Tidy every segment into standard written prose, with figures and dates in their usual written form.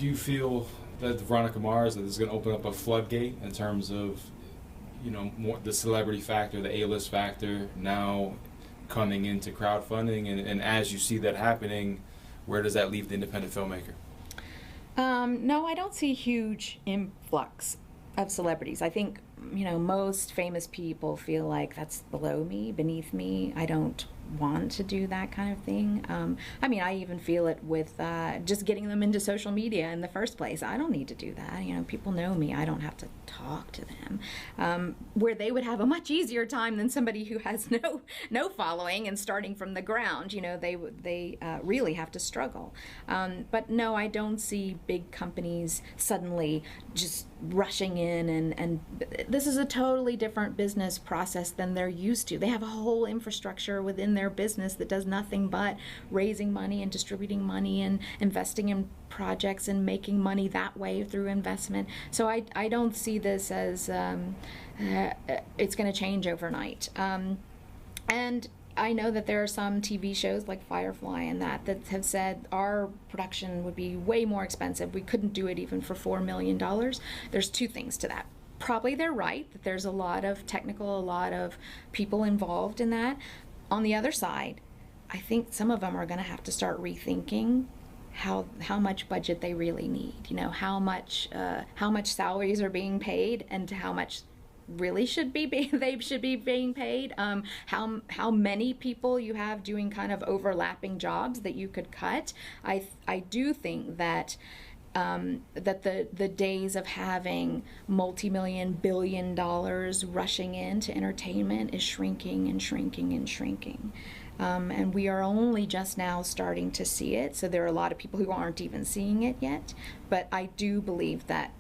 do you feel that Veronica Mars, that is going to open up a floodgate in terms of, more the celebrity factor, the A-list factor now coming into crowdfunding, and as you see that happening, where does that leave the independent filmmaker? No, I don't see a huge influx of celebrities. I think, most famous people feel like that's below me, beneath me. I don't want to do that kind of thing. I even feel it with just getting them into social media in the first place. I don't need to do that. People know me. I don't have to talk to them. Where they would have a much easier time than somebody who has no following and starting from the ground. They really have to struggle. But no, I don't see big companies suddenly just rushing in, and this is a totally different business process than they're used to. They have a whole infrastructure within their business that does nothing but raising money and distributing money and investing in projects and making money that way through investment. So I don't see this as it's going to change overnight. And I know that there are some TV shows like Firefly and that have said our production would be way more expensive. We couldn't do it even for $4 million. There's two things to that. Probably they're right, that there's a lot of a lot of people involved in that. On the other side, I think some of them are going to have to start rethinking how much budget they really need. How much salaries are being paid and how much really they should be being paid. How many people you have doing kind of overlapping jobs that you could cut. I do think that the days of having multi-million, billion dollars rushing into entertainment is shrinking and shrinking and shrinking. And we are only just now starting to see it. So there are a lot of people who aren't even seeing it yet. But I do believe that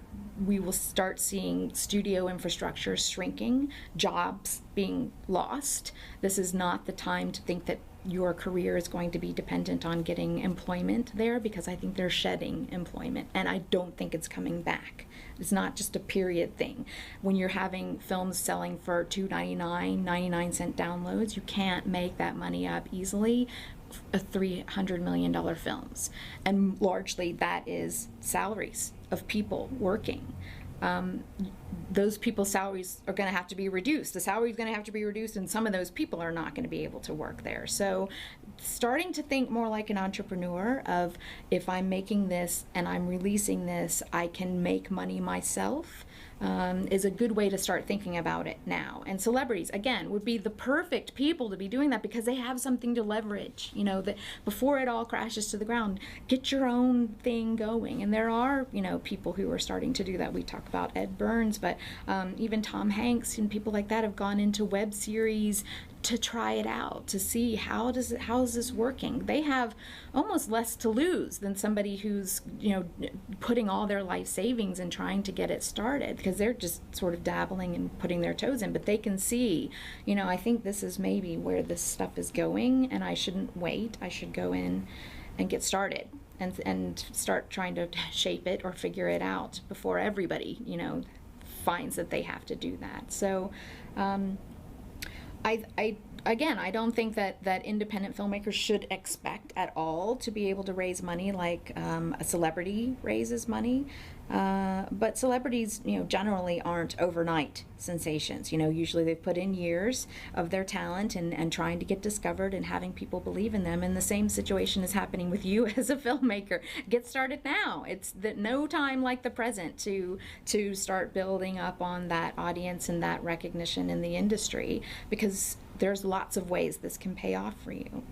we will start seeing studio infrastructure shrinking, jobs being lost. This is not the time to think that your career is going to be dependent on getting employment there, because I think they're shedding employment, and I don't think it's coming back. It's not just a period thing. When you're having films selling for $2.99, 99-cent downloads, you can't make that money up easily. A $300 million films, and largely that is salaries of people working. Those people's salaries are going to have to be reduced. The salary is going to have to be reduced, and some of those people are not going to be able to work there. So starting to think more like an entrepreneur of, if I'm making this and I'm releasing this, I can make money myself, is a good way to start thinking about it now. And celebrities, again, would be the perfect people to be doing that, because they have something to leverage, that before it all crashes to the ground, get your own thing going. And there are, people who are starting to do that. We talk about Ed Burns, but even Tom Hanks and people like that have gone into web series to try it out, to see how is this working. They have almost less to lose than somebody who's putting all their life savings and trying to get it started, because they're just sort of dabbling and putting their toes in. But they can see, I think this is maybe where this stuff is going, and I shouldn't wait. I should go in and get started and start trying to shape it or figure it out before everybody finds that they have to do that. So I don't think that independent filmmakers should expect at all to be able to raise money like a celebrity raises money. But celebrities, generally aren't overnight sensations. Usually they've put in years of their talent and trying to get discovered and having people believe in them. And the same situation is happening with you as a filmmaker. Get started now. It's no time like the present to start building up on that audience and that recognition in the industry, because there's lots of ways this can pay off for you.